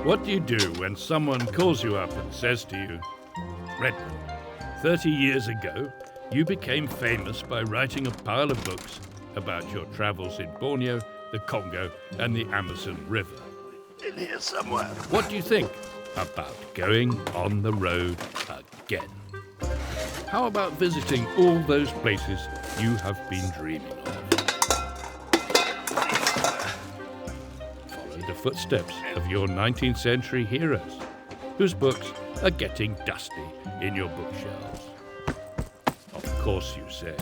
What do you do when someone calls you up and says to you, Redmond, 30 years ago, you became famous by writing a pile of books about your travels in Borneo, the Congo, and the Amazon River. In here somewhere. What do you think about going on the road again? How about visiting all those places you have been dreaming of? Follow the footsteps of your 19th century heroes, whose books are getting dusty in your bookshelves. Of course you say,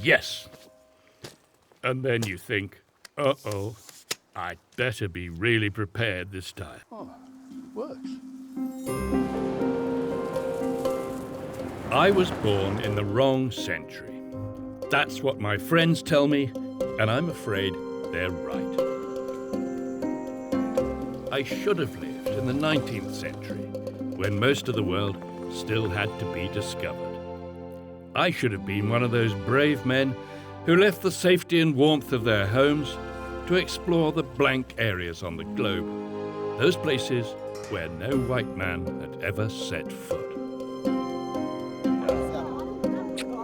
yes. And then you think, uh-oh, I'd better be really prepared this time. Oh, works. I was born in the wrong century. That's what my friends tell me, and I'm afraid they're right. I should have lived in the 19th century, when most of the world still had to be discovered. I should have been one of those brave men who left the safety and warmth of their homes to explore the blank areas on the globe, those places where no white man had ever set foot.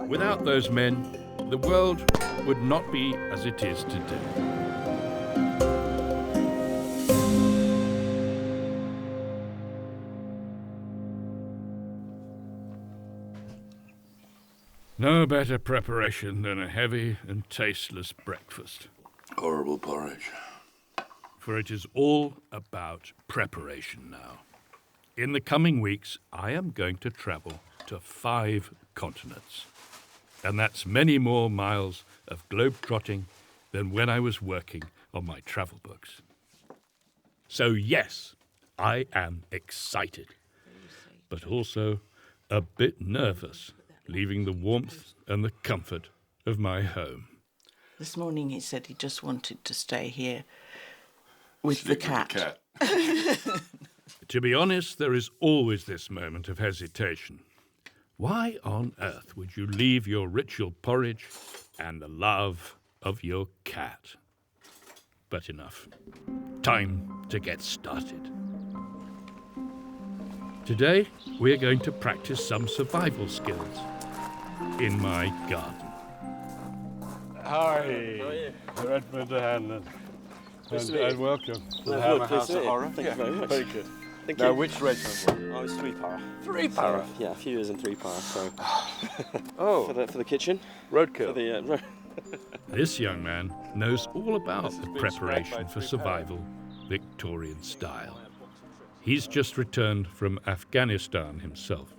Without those men, the world would not be as it is today. No better preparation than a heavy and tasteless breakfast. Horrible porridge. For it is all about preparation now. In the coming weeks, I am going to travel to 5 continents. And that's many more miles of globe-trotting than when I was working on my travel books. So yes, I am excited, but also a bit nervous, leaving the warmth and the comfort of my home. This morning he said he just wanted to stay here with the cat. To be honest, there is always this moment of hesitation. Why on earth would you leave your ritual porridge and the love of your cat? But enough. Time to get started. Today, we're going to practice some survival skills in my garden. Hi, Redmond O'Hanlon, and welcome to the Hammer House of Horror. Thank you very much. Very good. Thank Now, you. which regiment? I was 3 para. 3 para. Yeah, a few years in 3 para. So Oh, for the kitchen, roadkill. for the This young man knows all about This has the been preparation spread by for 3 survival, Victorian style. He's just returned from Afghanistan himself.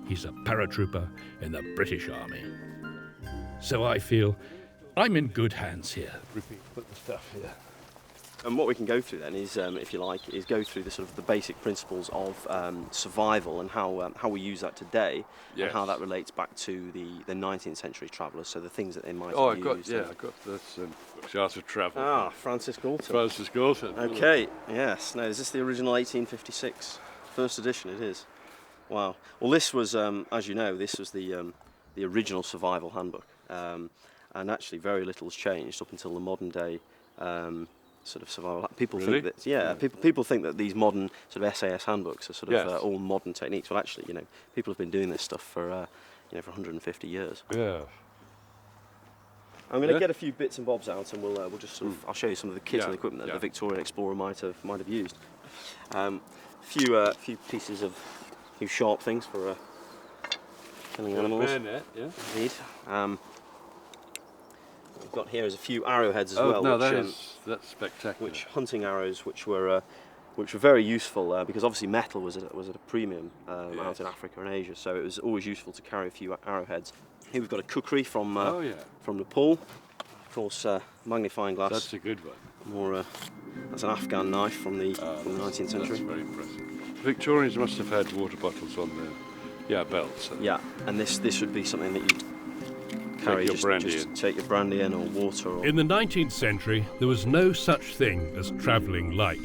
He's a paratrooper in the British Army. So I feel I'm in good hands here. Repeat, put the stuff here. And what we can go through then is, if you like, is go through the sort of the basic principles of survival and how we use that today, Yes. and how that relates back to the 19th century travellers. So the things that they might Oh, have used. I got this Chart of Travel. Ah, Francis Galton. Francis Galton. Okay, yes. Now, is this the original 1856? First edition, it is. Wow. Well, this was, as you know, this was the original survival handbook. And actually very little has changed up until the modern day sort of survival. People Really? think that, yeah, people think that these modern sort of SAS handbooks are sort of Yes. all modern techniques. Well, actually, people have been doing this stuff for, for 150 years. Yeah. I'm going to Yeah. get a few bits and bobs out, and we'll just sort of, I'll show you some of the kit Yeah, and equipment that yeah. the Victorian explorer might have used. Few pieces of few sharp things for killing animals. Bayonet, yeah. Indeed. We've got here is a few arrowheads as Oh, well. no, which, that's spectacular. which hunting arrows, which were very useful because obviously metal was at a premium out Yes. in Africa and Asia, so it was always useful to carry a few arrowheads. Here we've got a kukri from Oh, yeah. from Nepal. Of course, magnifying glass. That's a good one. More. That's an Afghan knife from the 19th century. That's very impressive. Victorians must have had water bottles on their belts. Yeah, and this would be something that you'd carry, your brandy just in. take your brandy in, or water. Or In the 19th century, there was no such thing as travelling light.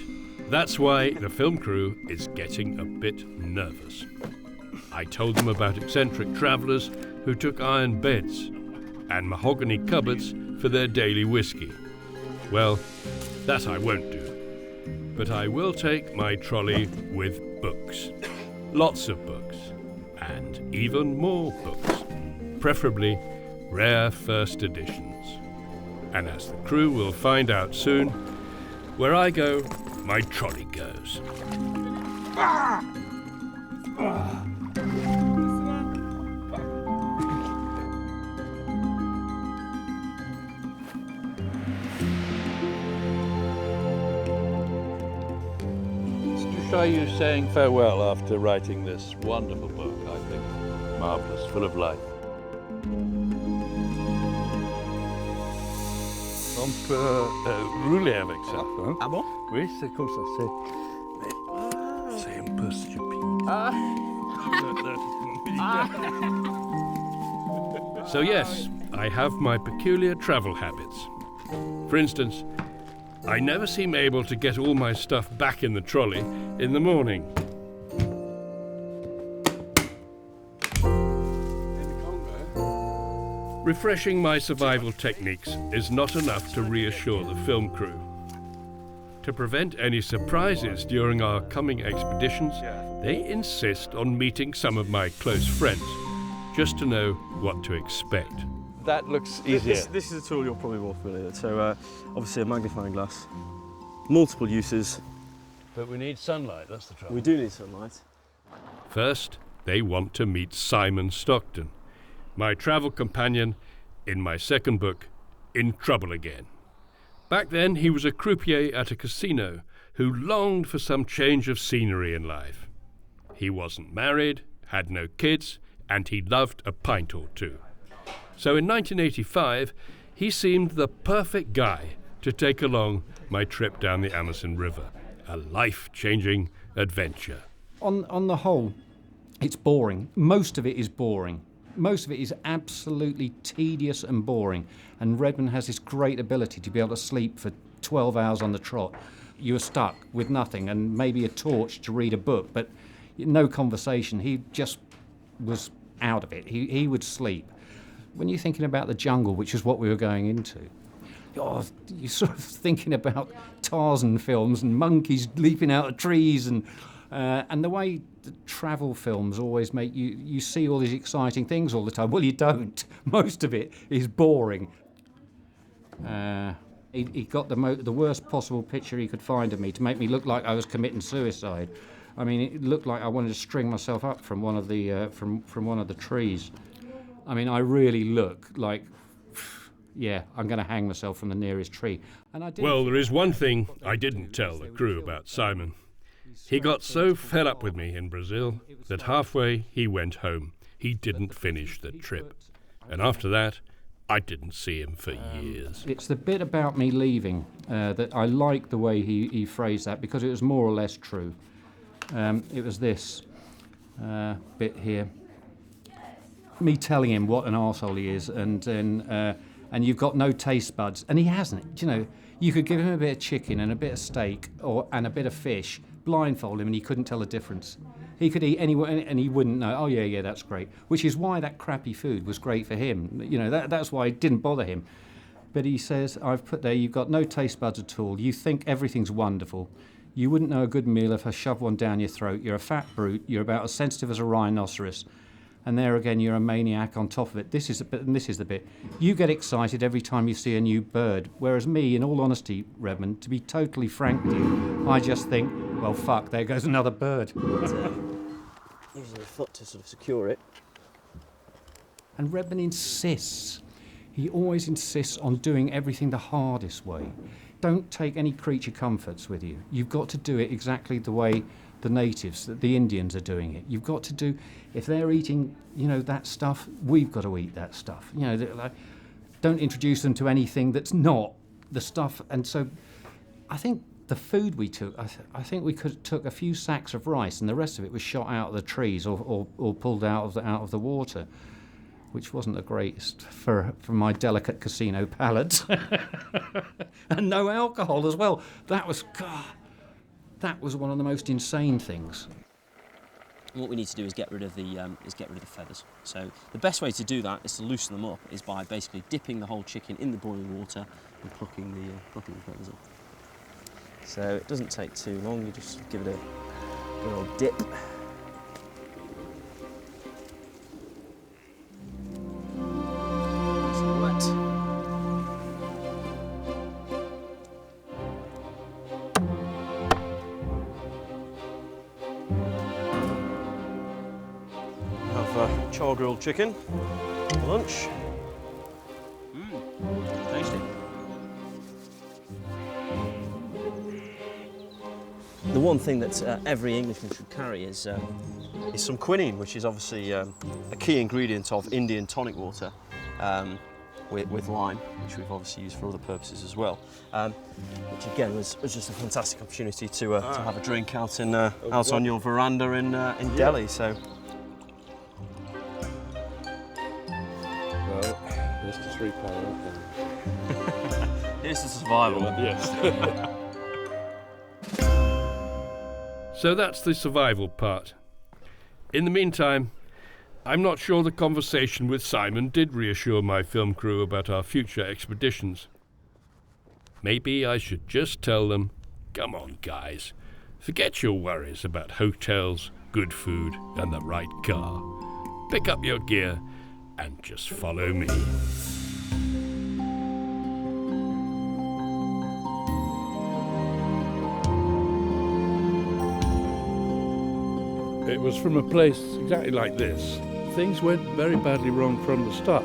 That's why the film crew is getting a bit nervous. I told them about eccentric travellers who took iron beds and mahogany cupboards for their daily whiskey. Well, that I won't do. but I will take my trolley with books. Lots of books. And even more books. Preferably rare first editions. And as the crew will find out soon, where I go, my trolley goes. Are you saying farewell after writing this wonderful book, I think? Marvellous, full of life. On peut rouler avec ça. Hein? Ah bon? Oui, c'est comme ça. C'est un peu stupide. So yes, I have my peculiar travel habits. For instance, I never seem able to get all my stuff back in the trolley in the morning. Refreshing my survival techniques is not enough to reassure the film crew. To prevent any surprises during our coming expeditions, they insist on meeting some of my close friends, just to know what to expect. That looks easier. This is a tool you're probably more familiar with. So obviously a magnifying glass, multiple uses. But we need sunlight, that's the trouble. We do need sunlight. First, they want to meet Simon Stockton, my travel companion in my second book, In Trouble Again. Back then, he was a croupier at a casino who longed for some change of scenery in life. He wasn't married, had no kids, and he loved a pint or two. So in 1985, he seemed the perfect guy to take along my trip down the Amazon River, a life-changing adventure. On the whole, it's boring. Most of it is boring. Most of it is absolutely tedious and boring. And Redmond has this great ability to be able to sleep for 12 hours on the trot. You're stuck with nothing and maybe a torch to read a book, but no conversation. He just was out of it. He would sleep. When you're thinking about the jungle, which is what we were going into, you're sort of thinking about Tarzan films and monkeys leaping out of trees and the way the travel films always make you see all these exciting things all the time. Well, you don't. Most of it is boring. He got the worst possible picture he could find of me to make me look like I was committing suicide. I mean, it looked like I wanted to string myself up from one of the from one of the trees. I mean, I really look like, yeah, I'm going to hang myself from the nearest tree. And I did. Well, there is one thing I didn't tell the crew about Simon. He got so fed up with me in Brazil that halfway he went home. He didn't finish the trip. And after that, I didn't see him for years. It's the bit about me leaving that I like the way he phrased that, because it was more or less true. It was this bit here. Me telling him what an arsehole he is, and you've got no taste buds, and he hasn't. You know, you could give him a bit of chicken and a bit of steak and a bit of fish, blindfold him, and he couldn't tell the difference. He could eat anywhere, and he wouldn't know. Oh yeah, that's great. Which is why that crappy food was great for him. You know, that's why it didn't bother him. But he says, I've put there, you've got no taste buds at all. You think everything's wonderful. You wouldn't know a good meal if I shoved one down your throat. You're a fat brute. You're about as sensitive as a rhinoceros. And there again, you're a maniac on top of it. This is the bit. You get excited every time you see a new bird, whereas me, in all honesty, Redmond, to be totally frank with you, I just think, well, fuck, there goes another bird. Using a foot to sort of secure it. And Redmond insists. He always insists on doing everything the hardest way. Don't take any creature comforts with you. You've got to do it exactly the way the natives, the Indians are doing it. You've got to do, if they're eating, that stuff, we've got to eat that stuff. Don't introduce them to anything that's not the stuff. And so I think the food we took, I think we took a few sacks of rice, and the rest of it was shot out of the trees or pulled out of the water, which wasn't the greatest for my delicate casino palate. And no alcohol as well. That was one of the most insane things. And what we need to do is get rid of the feathers. So the best way to do that is to loosen them up, is by basically dipping the whole chicken in the boiling water and plucking the feathers up. So it doesn't take too long, you just give it a good old dip. Nice and wet. Have char grilled chicken for lunch. Tasty. The one thing that every Englishman should carry is some quinine, which is obviously a key ingredient of Indian tonic water with lime, which we've obviously used for other purposes as well. Which again was just a fantastic opportunity to have a drink out on your veranda in Delhi. So. Well, here's the £3. Here's the survival. Yes. So that's the survival part. In the meantime, I'm not sure the conversation with Simon did reassure my film crew about our future expeditions. Maybe I should just tell them, come on guys, forget your worries about hotels, good food and the right car. Pick up your gear and just follow me. It was from a place exactly like this. Things went very badly wrong from the start.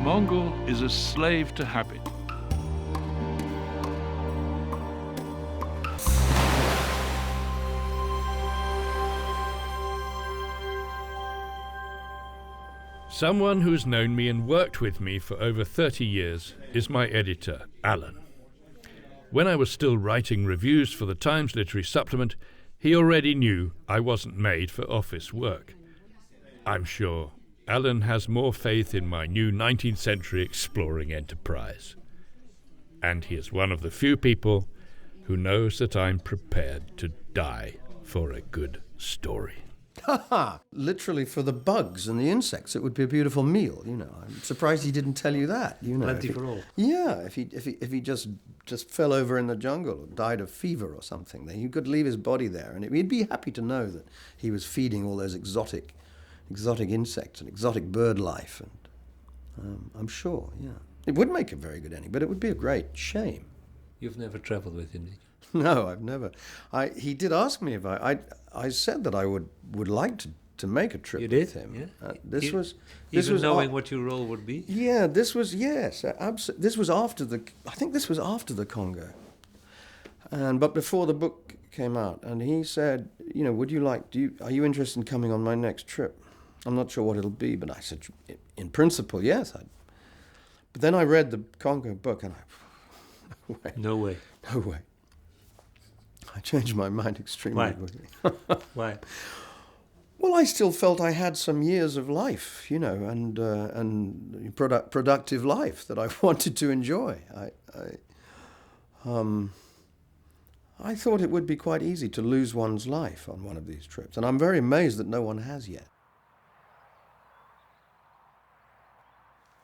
Mongol is a slave to habit. Someone who's known me and worked with me for over 30 years is my editor, Alan. When I was still writing reviews for the Times Literary Supplement, he already knew I wasn't made for office work. I'm sure Alan has more faith in my new 19th century exploring enterprise. And he is one of the few people who knows that I'm prepared to die for a good story. Literally for the bugs and the insects, it would be a beautiful meal. I'm surprised he didn't tell you that. Plenty for all. Yeah, if he just fell over in the jungle or died of fever or something, then you could leave his body there, and he'd be happy to know that he was feeding all those exotic insects and exotic bird life. And I'm sure, yeah, it would make a very good ending, but it would be a great shame. You've never travelled with him, did you? No, I've never. He did ask me if I said that I would like to make a trip with him. Yeah. This was knowing what your role would be. Yeah, this was absolutely. This was after I think this was after the Congo, but before the book came out. And he said, are you interested in coming on my next trip? I'm not sure what it'll be, but I said, in principle, yes. But then I read the Congo book, and No way. I changed my mind extremely quickly. Why? Well, I still felt I had some years of life, and productive life that I wanted to enjoy. I thought it would be quite easy to lose one's life on one of these trips, and I'm very amazed that no one has yet.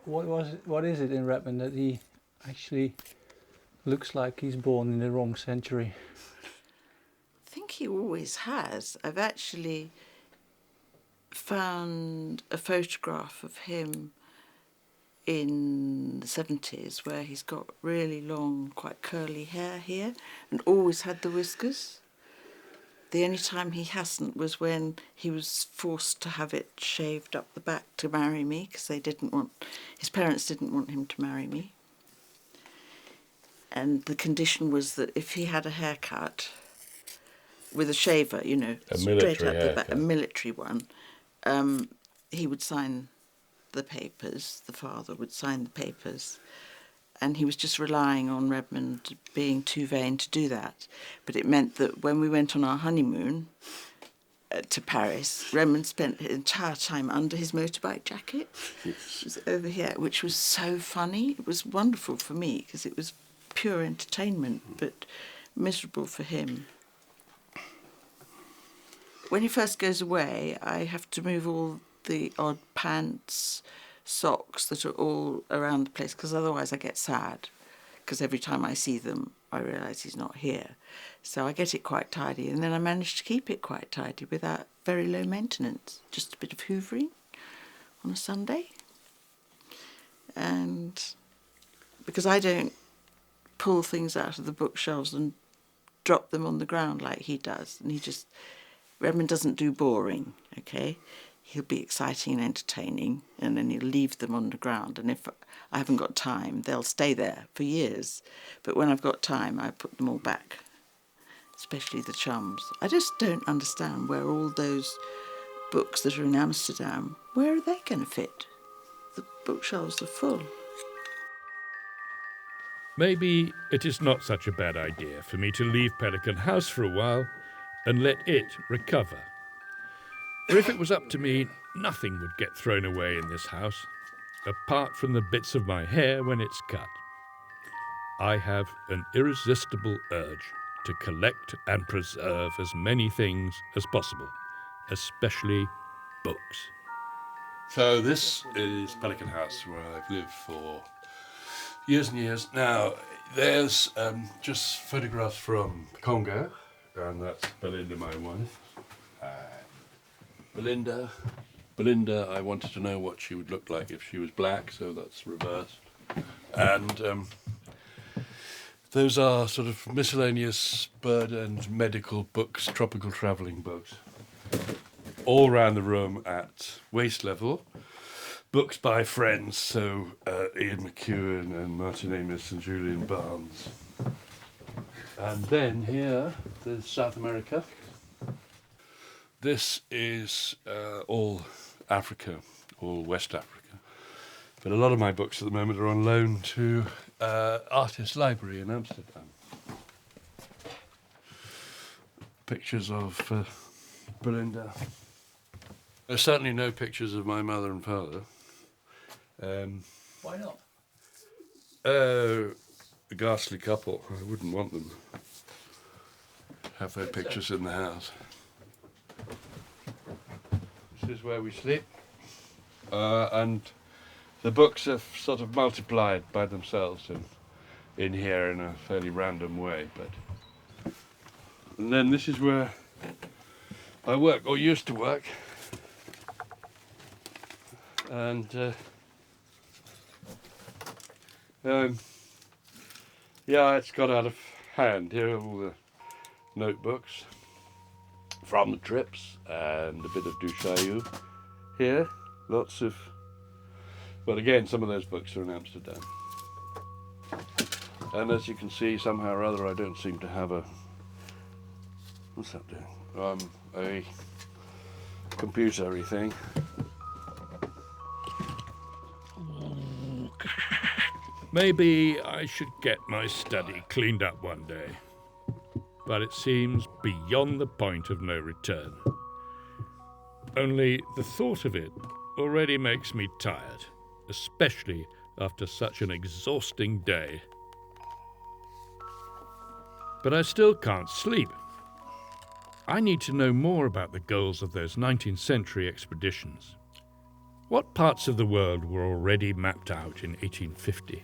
What is it in Redmond that he actually looks like he's born in the wrong century? I think he always has. I've actually found a photograph of him in the 70s where he's got really long, quite curly hair here and always had the whiskers. The only time he hasn't was when he was forced to have it shaved up the back to marry me, because his parents didn't want him to marry me. And the condition was that if he had a haircut with a shaver, you know, straight up the back, a military one, he would sign the papers, the father would sign the papers, and he was just relying on Redmond being too vain to do that. But it meant that when we went on our honeymoon to Paris, Redmond spent the entire time under his motorbike jacket. It was over here, which was so funny. It was wonderful for me because it was pure entertainment, but miserable for him. When he first goes away, I have to move all the odd pants, socks that are all around the place, because otherwise I get sad, because every time I see them I realise he's not here. So I get it quite tidy, and then I manage to keep it quite tidy without very low maintenance, just a bit of hoovering on a Sunday. And because I don't pull things out of the bookshelves and drop them on the ground like he does, and Redmond doesn't do boring, okay? He'll be exciting and entertaining, and then he'll leave them on the ground. And if I haven't got time, they'll stay there for years. But when I've got time, I put them all back, especially the chums. I just don't understand where all those books that are in Amsterdam, where are they going to fit? The bookshelves are full. Maybe it is not such a bad idea for me to leave Pelican House for a while and let it recover. For if it was up to me, nothing would get thrown away in this house, apart from the bits of my hair when it's cut. I have an irresistible urge to collect and preserve as many things as possible, especially books. So this is Pelican House, where I've lived for years and years. Now, there's just photographs from Congo, and that's Belinda, my wife. Belinda, I wanted to know what she would look like if she was black, so that's reversed. And those are sort of miscellaneous bird and medical books, tropical travelling books, all around the room at waist level. Books by friends, so Ian McEwan and Martin Amis and Julian Barnes. And then here, there's South America. This is all Africa, all West Africa. But a lot of my books at the moment are on loan to Artist Library in Amsterdam. Pictures of Belinda. There's certainly no pictures of my mother and father. Why not? A ghastly couple. I wouldn't want them to have their pictures in the house. This is where we sleep. And the books have sort of multiplied by themselves in here in a fairly random way. And then this is where I work, or used to work. And yeah, it's got out of hand. Here are all the notebooks from the trips and a bit of Duchaillou here. Lots of, well, again, some of those books are in Amsterdam. And as you can see, somehow or other, I don't seem to have what's that doing? A computer-y thing. Maybe I should get my study cleaned up one day. But it seems beyond the point of no return. Only the thought of it already makes me tired, especially after such an exhausting day. But I still can't sleep. I need to know more about the goals of those 19th century expeditions. What parts of the world were already mapped out in 1850?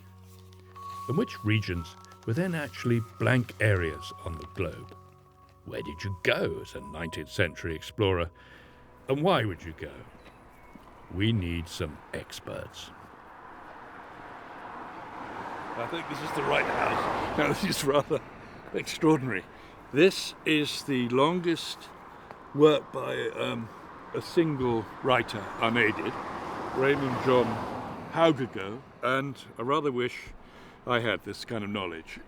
And which regions were then actually blank areas on the globe? Where did you go as a 19th century explorer? And why would you go? We need some experts. I think this is the right house. Now, this is rather extraordinary. This is the longest work by a single writer unaided, Raymond John Haugago, and I rather wish I had this kind of knowledge.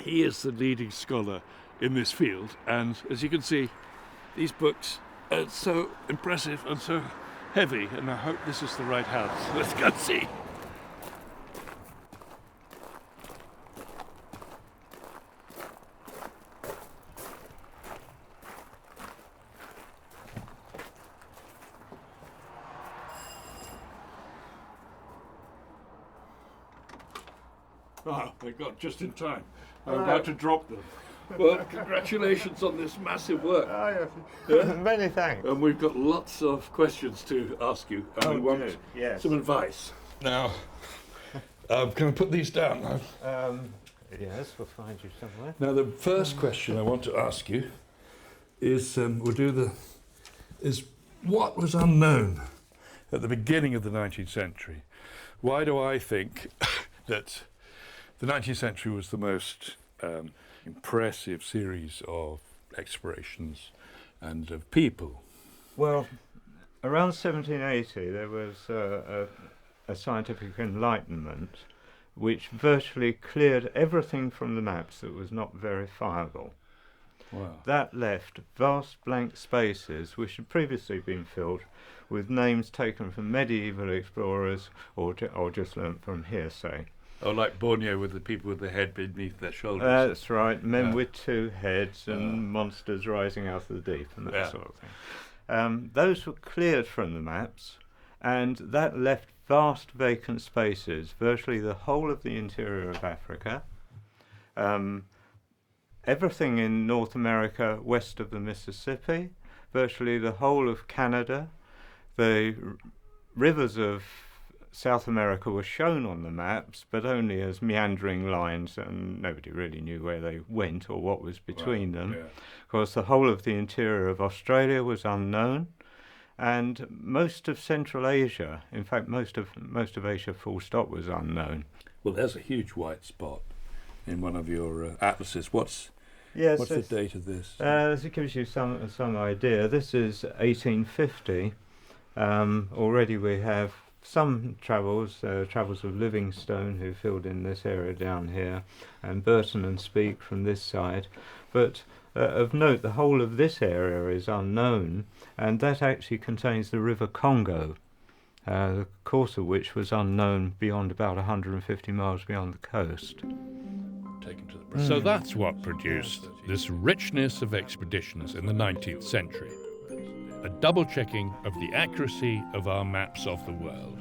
He is the leading scholar in this field, and as you can see, these books are so impressive and so heavy, and I hope this is the right house. Let's go and see. Oh, I got just in time. I'm about to drop them. Well, congratulations on this massive work. Many thanks. And we've got lots of questions to ask you, and we want some advice. Now, can I put these down now? Yes, we'll find you somewhere. Now, the first question I want to ask you is, is what was unknown at the beginning of the 19th century? Why do I think that the 19th century was the most impressive series of explorations and of people? Well, around 1780 there was a scientific enlightenment which virtually cleared everything from the maps that was not verifiable. Wow. That left vast blank spaces which had previously been filled with names taken from medieval explorers or just learnt from hearsay. Oh, like Borneo with the people with the head beneath their shoulders. That's right, men with two heads and monsters rising out of the deep and that sort of thing. Those were cleared from the maps, and that left vast vacant spaces, virtually the whole of the interior of Africa, everything in North America west of the Mississippi, virtually the whole of Canada. The rivers of South America were shown on the maps, but only as meandering lines, and nobody really knew where they went or what was between them. Of course, the whole of the interior of Australia was unknown, and most of Central Asia, in fact, most of Asia full stop, was unknown. Well, there's a huge white spot in one of your atlases. What's the date of this? It gives you some idea. This is 1850. Already we have some travels of Livingstone, who filled in this area down here, and Burton and Speke from this side. But of note, the whole of this area is unknown, and that actually contains the River Congo, the course of which was unknown beyond about 150 miles beyond the coast. So that's what produced this richness of expeditions in the 19th century. A double-checking of the accuracy of our maps of the world.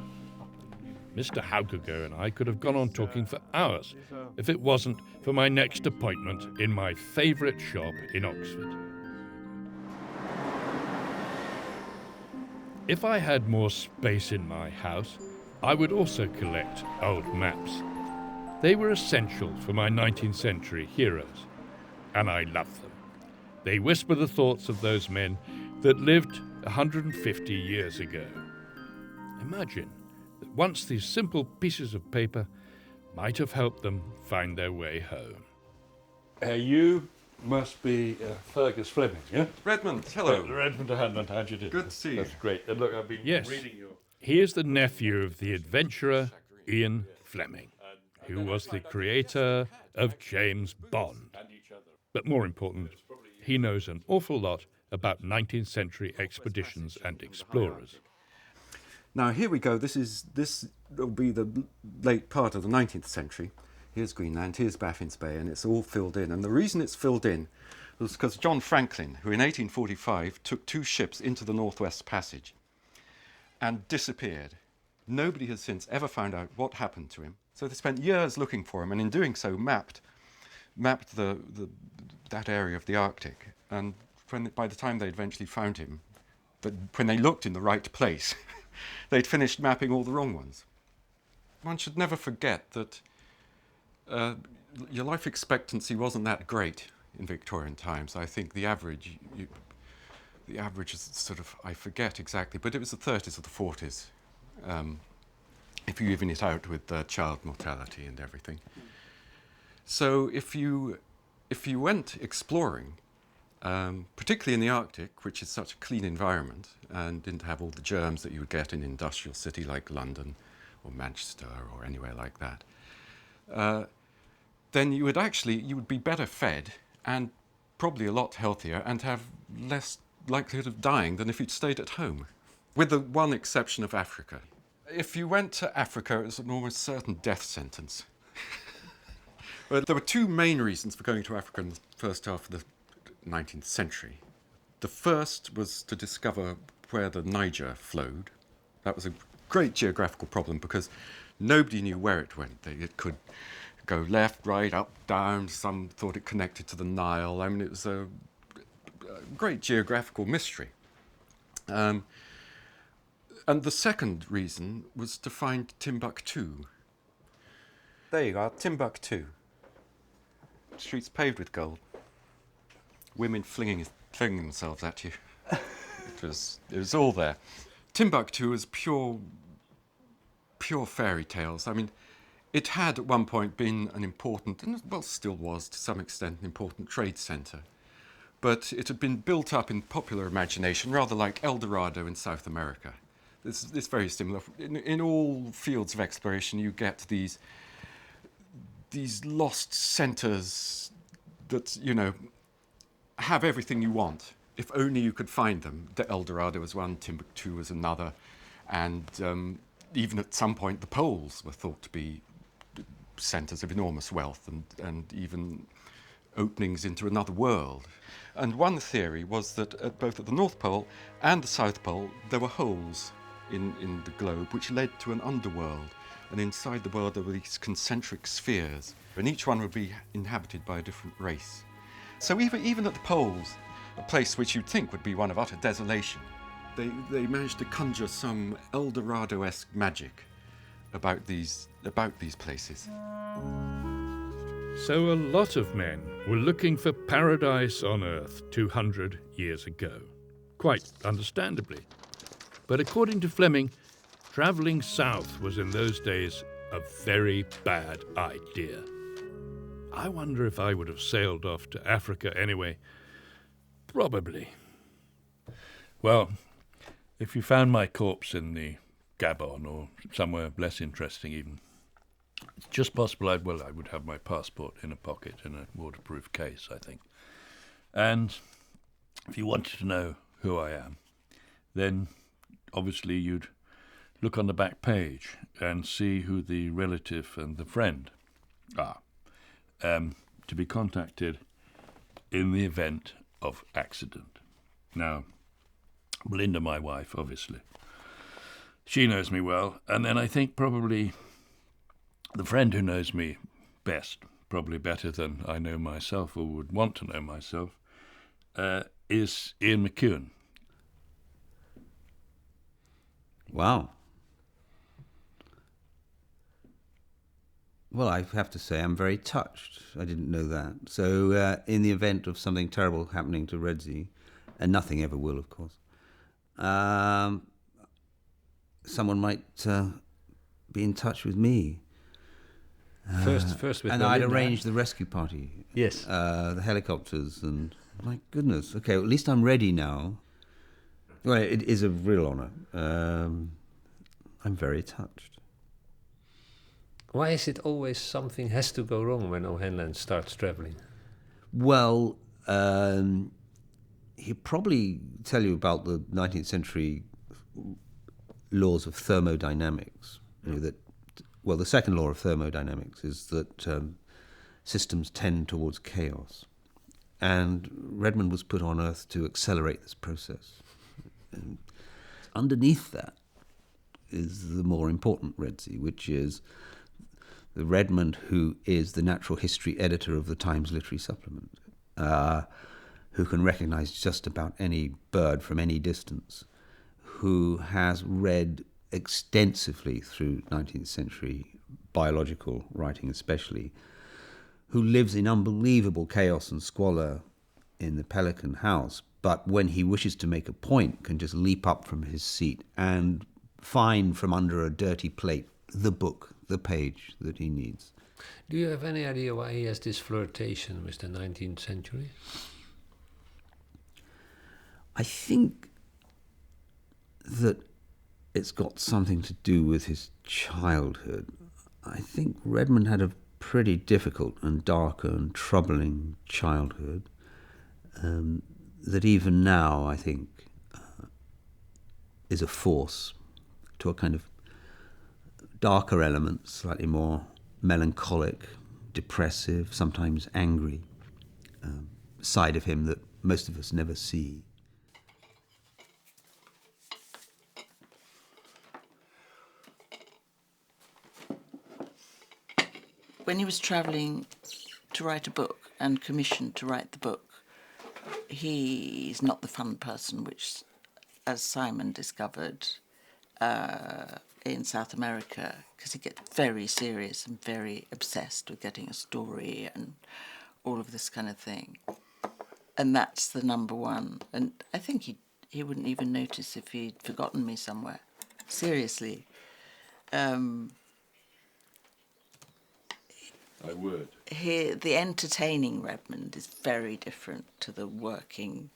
Mr. Haugago and I could have gone on talking for hours if it wasn't for my next appointment in my favourite shop in Oxford. If I had more space in my house, I would also collect old maps. They were essential for my 19th century heroes, and I love them. They whisper the thoughts of those men that lived 150 years ago. Imagine that once these simple pieces of paper might have helped them find their way home. You must be Fergus Fleming, yeah? Redmond, hello. Redmond O'Hanlon, how'd you do? Good to see you. That's great. And look, I've been reading your... He is the nephew of the adventurer Ian Fleming, who was the creator of James Bond. But more important, he knows an awful lot about 19th century expeditions and explorers. Now here we go. This will be the late part of the 19th century. Here's Greenland, here's Baffin's Bay, and it's all filled in. And the reason it's filled in was because John Franklin, who in 1845 took 2 ships into the Northwest Passage and disappeared. Nobody has since ever found out what happened to him. So they spent years looking for him, and in doing so mapped that area of the Arctic. And by the time they'd eventually found him, but when they looked in the right place, they'd finished mapping all the wrong ones. One should never forget that your life expectancy wasn't that great in Victorian times. I think the average is sort of, I forget exactly, but it was the 30s or the 40s, if you even it out with child mortality and everything. So if you if you went exploring, particularly in the Arctic, which is such a clean environment and didn't have all the germs that you would get in an industrial city like London or Manchester or anywhere like that, then you would be better fed and probably a lot healthier and have less likelihood of dying than if you'd stayed at home, with the one exception of Africa. If you went to Africa, it was an almost certain death sentence. But there were two main reasons for going to Africa in the first half of the 19th century. The first was to discover where the Niger flowed. That was a great geographical problem because nobody knew where it went. It could go left, right, up, down. Some thought it connected to the Nile. I mean, it was a great geographical mystery. And the second reason was to find Timbuktu. There you are, Timbuktu. Streets paved with gold. Women flinging themselves at you. It was all there. Timbuktu was pure fairy tales. I mean, it had at one point been an important, and well, still was to some extent, an important trade centre. But it had been built up in popular imagination, rather like El Dorado in South America. It's very similar. In all fields of exploration, you get these lost centres that, have everything you want, if only you could find them. The El Dorado was one, Timbuktu was another, and even at some point the poles were thought to be centres of enormous wealth and even openings into another world. And one theory was that both at the North Pole and the South Pole there were holes in the globe which led to an underworld, and inside the world there were these concentric spheres, and each one would be inhabited by a different race. So even at the poles, a place which you'd think would be one of utter desolation, they managed to conjure some El Dorado-esque magic about these places. So a lot of men were looking for paradise on Earth 200 years ago, quite understandably. But according to Fleming, travelling south was in those days a very bad idea. I wonder if I would have sailed off to Africa anyway. Probably. Well, if you found my corpse in the Gabon or somewhere less interesting even, it's just possible I would have my passport in a pocket in a waterproof case, I think. And if you wanted to know who I am, then obviously you'd look on the back page and see who the relative and the friend are, to be contacted in the event of accident. Now, Belinda, my wife, obviously, she knows me well, and then I think probably the friend who knows me best, probably better than I know myself or would want to know myself, is Ian McEwan. Wow. Well, I have to say I'm very touched. I didn't know that. So in the event of something terrible happening to Redzi, and nothing ever will, of course, someone might be in touch with me. First with and Belinda. I'd arrange the rescue party. Yes. The helicopters, and my goodness. Okay, well, at least I'm ready now. Well, it is a real honour. I'm very touched. Why is it always something has to go wrong when O'Hanlon starts travelling? Well, he'll probably tell you about the 19th century laws of thermodynamics. The second law of thermodynamics is that systems tend towards chaos. And Redmond was put on Earth to accelerate this process. And underneath that is the more important Redzi, which is the Redmond who is the natural history editor of the Times Literary Supplement, who can recognize just about any bird from any distance, who has read extensively through 19th century biological writing especially, who lives in unbelievable chaos and squalor in the Pelican House, but when he wishes to make a point can just leap up from his seat and find from under a dirty plate the book the page that he needs. Do you have any idea why he has this flirtation with the 19th century? I think that it's got something to do with his childhood. I think Redmond had a pretty difficult and darker and troubling childhood that even now, I think, is a force to a kind of darker element, slightly more melancholic, depressive, sometimes angry side of him that most of us never see. When he was travelling to write a book and commissioned to write the book, he's not the fun person, which, as Simon discovered in South America, because he gets very serious and very obsessed with getting a story and all of this kind of thing. And that's the number one. And I think he wouldn't even notice if he'd forgotten me somewhere. Seriously. I would. The entertaining Redmond is very different to the working,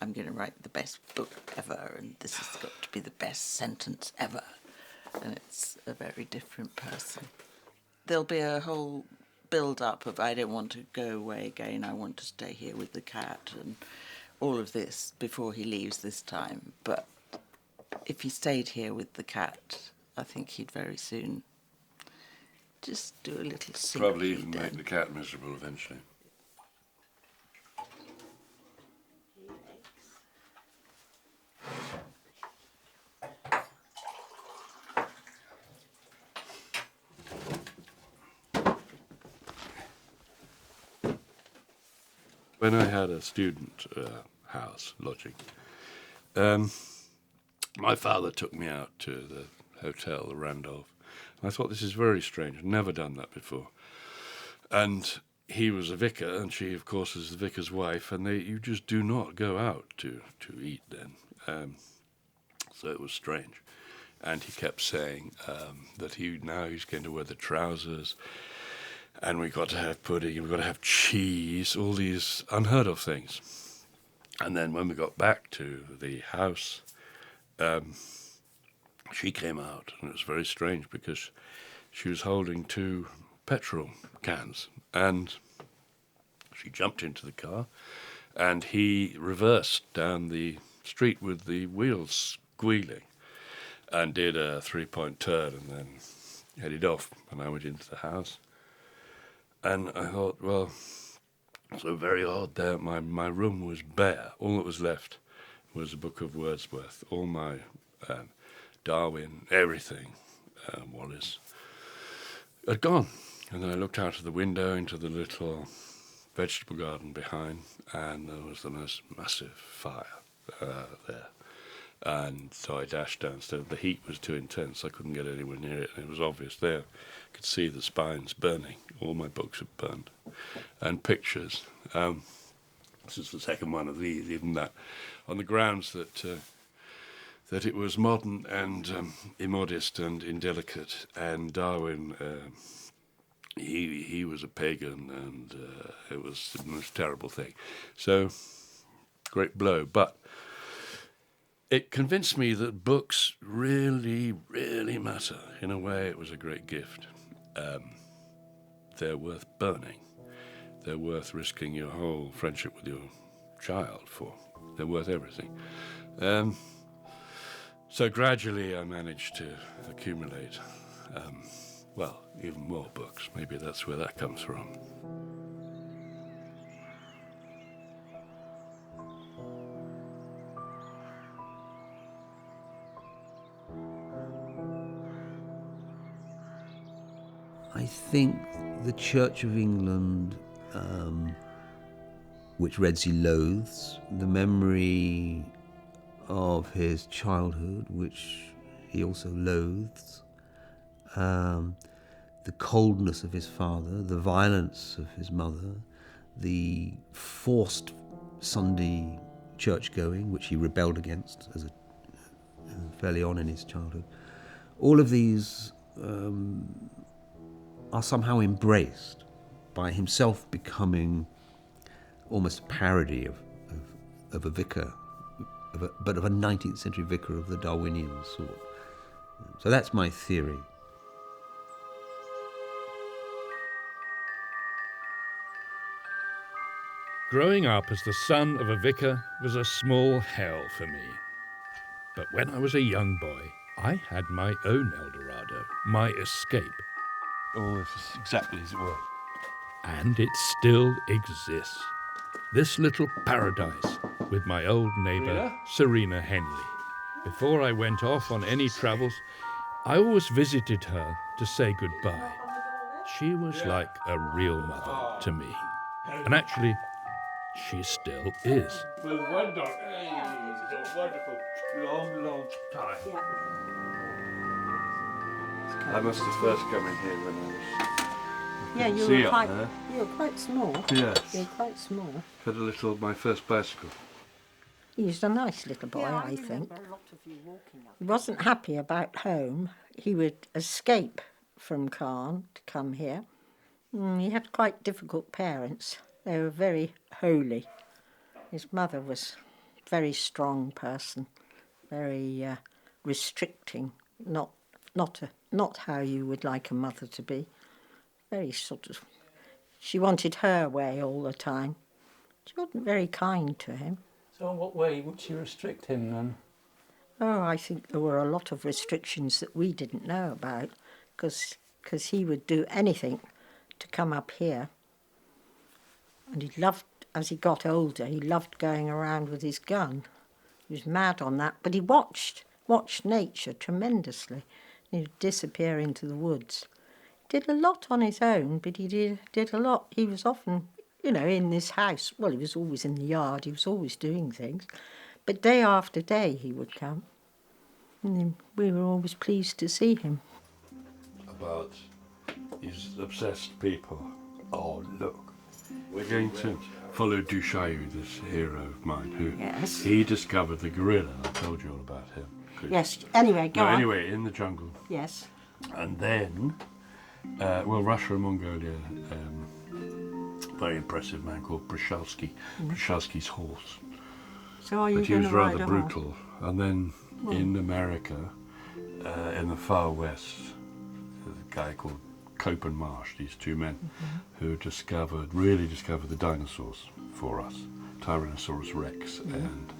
I'm going to write the best book ever and this has got to be the best sentence ever. And it's a very different person. There'll be a whole build-up of I don't want to go away again, I want to stay here with the cat and all of this before he leaves this time. But if he stayed here with the cat, I think he'd very soon just do a little sync. Probably even make the cat miserable eventually. When I had a student house lodging, my father took me out to the hotel, the Randolph. I thought, this is very strange. I've never done that before. And he was a vicar, and she, of course, is the vicar's wife, and you just do not go out to eat then. So it was strange. And he kept saying that he's going to wear the trousers, and we've got to have pudding, and we've got to have cheese, all these unheard of things. And then when we got back to the house, she came out, and it was very strange because she was holding 2 petrol cans, and she jumped into the car, and he reversed down the street with the wheels squealing and did a 3-point turn and then headed off, and I went into the house. And I thought, well, so very odd there. My room was bare. All that was left was a book of Wordsworth, all my Darwin, everything, Wallace, had gone. And then I looked out of the window into the little vegetable garden behind, and there was the most massive fire there. And so I dashed downstairs. The heat was too intense. I couldn't get anywhere near it. And it was obvious there. I could see the spines burning. All my books had burned. And pictures. This is the second one of these, even that, on the grounds that it was modern and immodest and indelicate, and Darwin, he was a pagan, and it was the most terrible thing. So, great blow. But it convinced me that books really, really matter. In a way, it was a great gift. They're worth burning. They're worth risking your whole friendship with your child for. They're worth everything. So gradually I managed to accumulate, even more books. Maybe that's where that comes from. I think the Church of England, which Redsey loathes, the memory of his childhood, which he also loathes, the coldness of his father, the violence of his mother, the forced Sunday church going, which he rebelled against as fairly on in his childhood. All of these are somehow embraced by himself becoming almost a parody of a vicar, but of a 19th century vicar of the Darwinian sort. So that's my theory. Growing up as the son of a vicar was a small hell for me. But when I was a young boy, I had my own El Dorado, my escape. All this is exactly as it was. And it still exists. This little paradise with my old neighbour, Serena Henley. Before I went off on any travels, I always visited her to say goodbye. She was like a real mother to me. And actually, she still is. With one dog, it's a wonderful, long time. Yeah. I must have first come in here when I was... Yeah, you were quite small. Yes. You were quite small. Had my first bicycle. He was a nice little boy, I think. He wasn't happy about home. He would escape from Caen to come here. He had quite difficult parents. They were very holy. His mother was a very strong person, very restricting, not how you would like a mother to be. Very sort of, she wanted her way all the time. She wasn't very kind to him. So in what way would she restrict him then? Oh, I think there were a lot of restrictions that we didn't know about, because he would do anything to come up here. And he loved, as he got older, he loved going around with his gun. He was mad on that, but he watched nature tremendously. He'd disappear into the woods. Did a lot on his own, but he did a lot. He was often, in this house. Well, he was always in the yard. He was always doing things. But day after day he would come. And we were always pleased to see him. About these obsessed people. Oh, look. We're going to follow Duchaillu, this hero of mine, who he discovered the gorilla. I told you all about him. Yes. Anyway, go on. Anyway, in the jungle. Yes. And then, Russia and Mongolia, very impressive man called Przhalski. Przhalski's horse. So are you but he going was to ride rather a brutal. horse? And then in America, in the far west, a guy called Cope and Marsh, these two men, who really discovered the dinosaurs for us. Tyrannosaurus Rex, and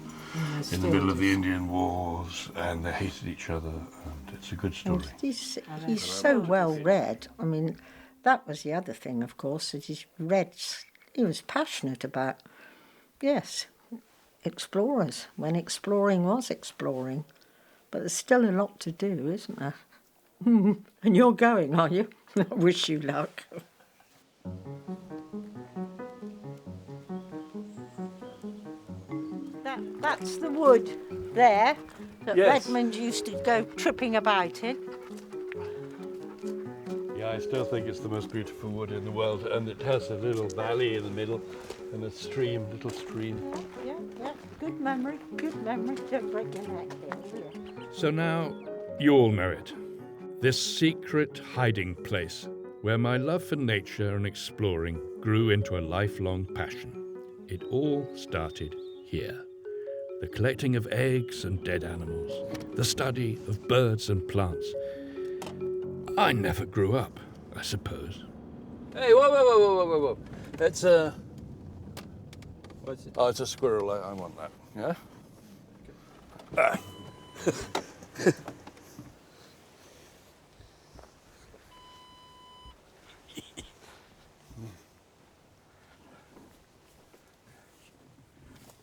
in the middle of the Indian Wars, and they hated each other, and it's a good story. He's so well read. I mean, that was the other thing, of course, that he was passionate about, explorers, when exploring was exploring. But there's still a lot to do, isn't there? And you're going, are you? I wish you luck. That's the wood there that Redmond used to go tripping about in. Yeah, I still think it's the most beautiful wood in the world, and it has a little valley in the middle and a little stream. Yeah, good memory. Don't break your neck here. So now, you all know it. This secret hiding place where my love for nature and exploring grew into a lifelong passion. It all started here. The collecting of eggs and dead animals, the study of birds and plants. I never grew up, I suppose. Hey, whoa. That's what's it? Oh, it's a squirrel. I want that. Yeah?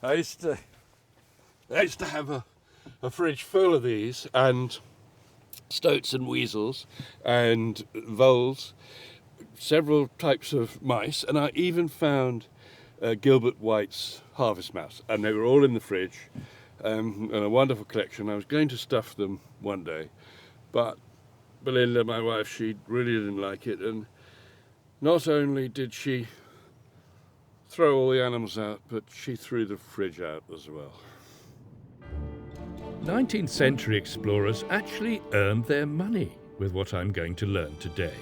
I used to have a fridge full of these, and stoats and weasels and voles, several types of mice, and I even found Gilbert White's harvest mouse, and they were all in the fridge, and a wonderful collection. I was going to stuff them one day, but Belinda, my wife, she really didn't like it, and not only did she throw all the animals out, but she threw the fridge out as well. 19th century explorers actually earned their money with what I'm going to learn today.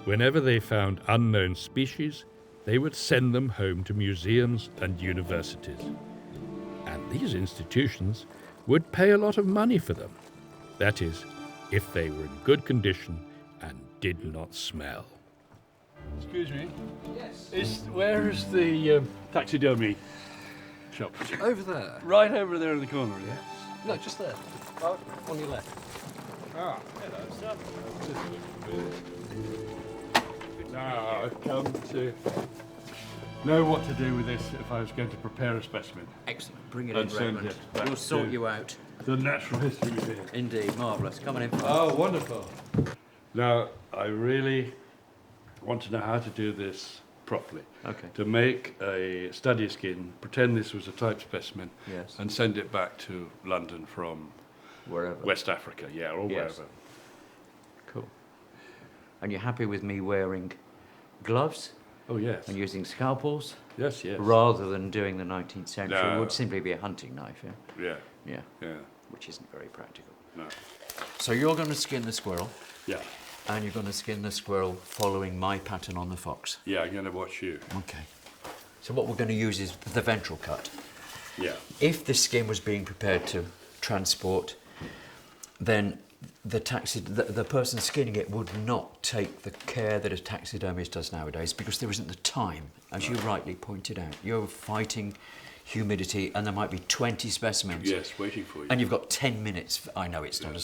whenever they found unknown species, they would send them home to museums and universities. And these institutions would pay a lot of money for them. That is, if they were in good condition and did not smell. Excuse me. Yes. Where is the taxidermy shop? Over there. Right over there in the corner, yes? No, just there. Oh, on your left. Ah, hello, sir. Now I've come to know what to do with this if I was going to prepare a specimen. Excellent. Bring it And in, send Redmond. it back We'll sort to you out. The Natural History Museum. Indeed, marvellous. Come on in. Oh, wonderful. Now, I really want to know how to do this properly. Okay. To make a study skin, pretend this was a type specimen, Yes. and send it back to London from Wherever. West Africa, yeah, or Yes. wherever. Cool. And you're happy with me wearing gloves? Oh, yes. And using scalpels? Yes, yes. Rather than doing the 19th century, No. it would simply be a hunting knife, yeah? Yeah. Yeah. Yeah. Which isn't very practical. No. So you're going to skin the squirrel? Yeah. And you're going to skin the squirrel following my pattern on the fox? Yeah, I'm going to watch you. Okay. So what we're going to use is the ventral cut. Yeah. If the skin was being prepared to transport, then the person skinning it would not take the care that a taxidermist does nowadays because there isn't the time, as you rightly pointed out. You're fighting humidity and there might be 20 specimens. Yes, waiting for you. And you've got 10 minutes. I know it's not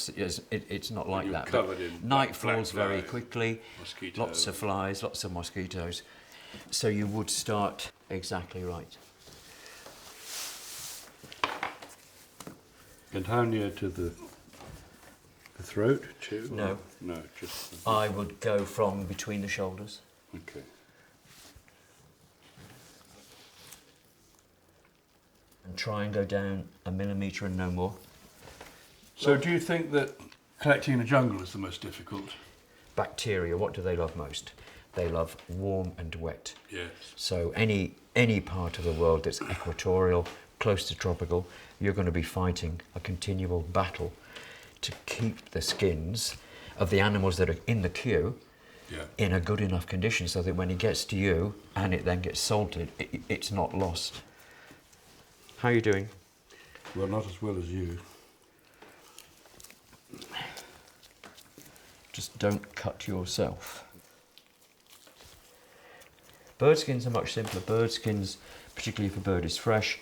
it's not like You're that. covered But in night black falls very flies, quickly. mosquitoes. Lots of flies, lots of mosquitoes. So you would start exactly right. And how near to the throat, too? No. No, just... I would go from between the shoulders. Okay. And try and go down a millimetre and no more. So do you think that collecting in a jungle is the most difficult? Bacteria, what do they love most? They love warm and wet. Yes. So any part of the world that's equatorial, close to tropical, you're going to be fighting a continual battle to keep the skins of the animals that are in the queue in a good enough condition so that when it gets to you and it then gets salted, it's not lost. How are you doing? Well, not as well as you. Just don't cut yourself. Bird skins are much simpler. Bird skins, particularly if a bird is fresh,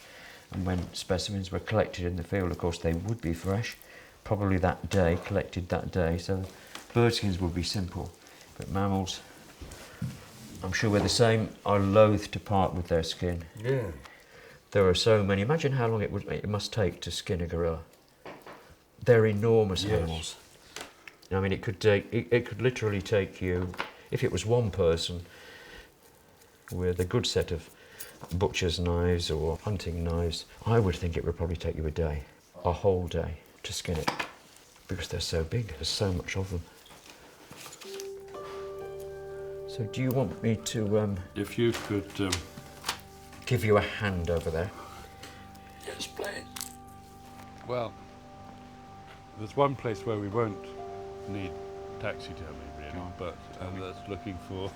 and when specimens were collected in the field, of course, they would be fresh, probably that day, collected that day, so bird skins would be simple. But mammals, I'm sure we're the same, are loath to part with their skin. Yeah. There are so many. Imagine how long it must take to skin a gorilla. They're enormous animals. I mean, it could literally take you, if it was one person with a good set of butcher's knives or hunting knives, I would think it would probably take you a whole day to skin it, because they're so big, there's so much of them. So do you want me to... if you could... give you a hand over there? Yes, please. Well, there's one place where we won't need taxidermy, really, but that's looking for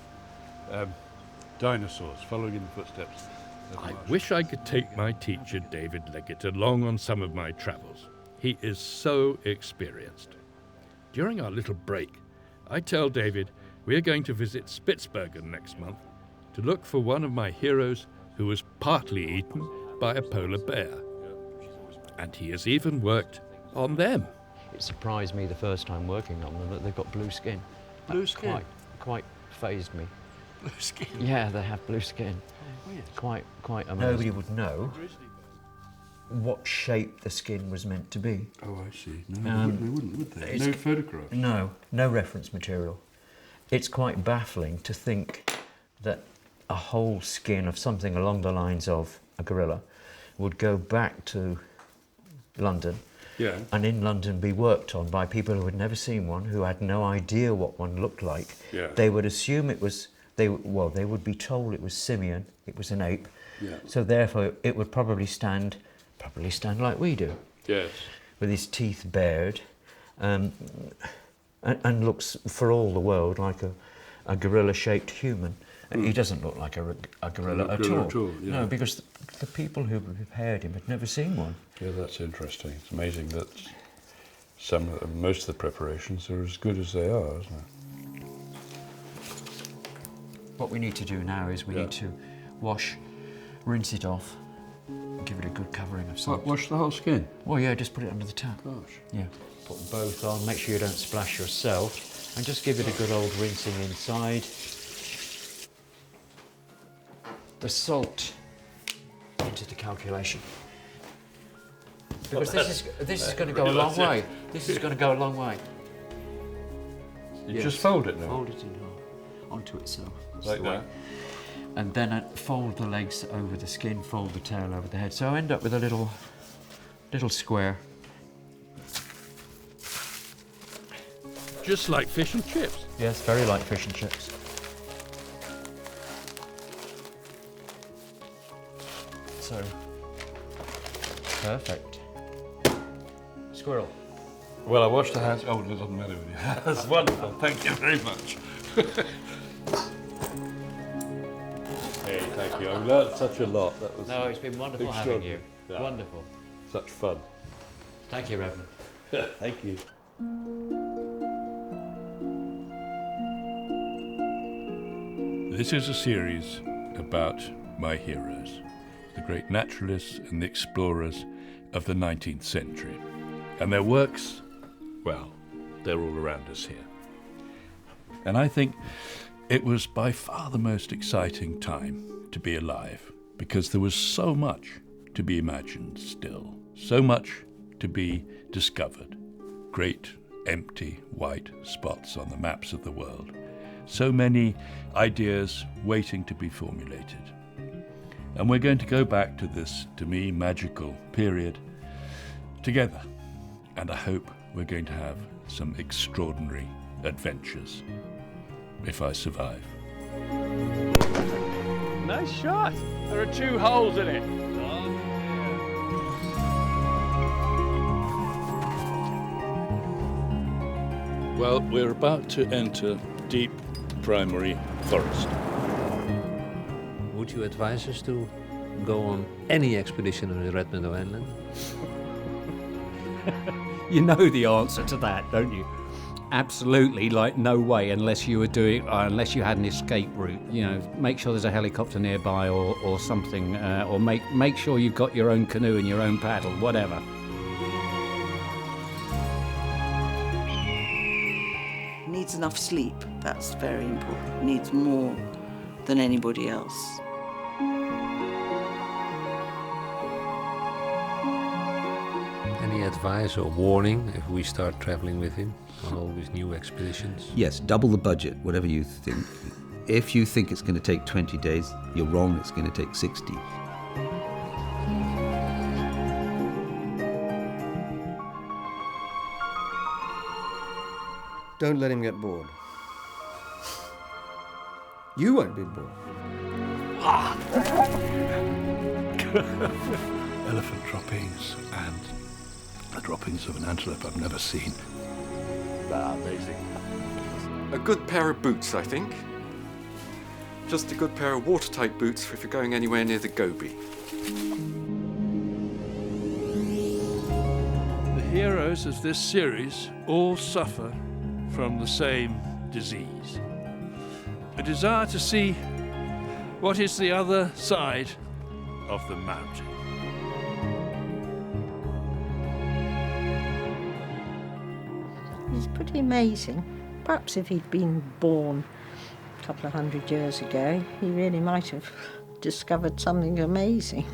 dinosaurs, following in the footsteps. I wish I could take my teacher, David Leggett, along on some of my travels. He is so experienced. During our little break, I tell David we are going to visit Spitsbergen next month to look for one of my heroes who was partly eaten by a polar bear. And he has even worked on them. It surprised me the first time working on them that they've got blue skin. Blue skin? Quite fazed me. Blue skin? Yeah, they have blue skin. Oh, weird. Quite amazing. Nobody would know what shape the skin was meant to be. Oh, I see. No, they wouldn't, would they? No photographs? No reference material. It's quite baffling to think that a whole skin of something along the lines of a gorilla would go back to London and in London be worked on by people who had never seen one, who had no idea what one looked like. Yeah. They would assume it was, they would be told it was simian, it was an ape, so therefore it would probably stand like we do. Yes. With his teeth bared, and looks for all the world like a gorilla-shaped human. And he doesn't look like a gorilla at all. Yeah. No, because the people who prepared him had never seen one. Yeah, that's interesting. It's amazing that most of the preparations are as good as they are, isn't it? What we need to do now is we need to wash, rinse it off, and give it a good covering of salt. Wash the whole skin? Well, yeah, just put it under the tap. Gosh. Yeah. Put them both on, make sure you don't splash yourself, and just give it a good old rinsing inside. The salt into the calculation. Because this is going to go a long way. This is going to go a long way. You just fold it now? Fold it in half onto itself. That's like the way. that? And then fold the legs over the skin, fold the tail over the head. So I end up with a little square. Just like fish and chips. Yes, very like fish and chips. So, perfect. Squirrel. Well, I washed the hands. Oh, it doesn't matter with you. That's wonderful. Thank you very much. Hey, thank you. I've learned such a lot. That was No, it's been wonderful having you. Yeah. Wonderful. Such fun. Thank you, Redmond. Thank you. This is a series about my heroes, the great naturalists and the explorers of the 19th century. And their works, well, they're all around us here. And I think it was by far the most exciting time to be alive, because there was so much to be imagined still, so much to be discovered. Great, empty, white spots on the maps of the world. So many ideas waiting to be formulated. And we're going to go back to this, to me, magical period together. And I hope we're going to have some extraordinary adventures, if I survive. Nice shot. There are 2 holes in it. Well, we're about to enter deep primary forest. Would you advise us to go on any expedition with Redmond O'Hanlon? You know the answer to that, don't you? Absolutely, like no way, unless you were doing, unless you had an escape route. You know, make sure there's a helicopter nearby or something, or make sure you've got your own canoe and your own paddle, whatever. Needs enough sleep. That's very important. Needs more than anybody else. Any advice or warning if we start traveling with him on all these new expeditions? Yes, double the budget, whatever you think. If you think it's going to take 20 days, you're wrong, it's going to take 60. Don't let him get bored. You won't be bored. Elephant droppings and the droppings of an antelope I've never seen. Amazing. A good pair of boots, I think. Just a good pair of watertight boots if you're going anywhere near the Gobi. The heroes of this series all suffer from the same disease. A desire to see what is the other side of the mountain. It's pretty amazing. Perhaps if he'd been born a couple of 100 years ago, he really might have discovered something amazing.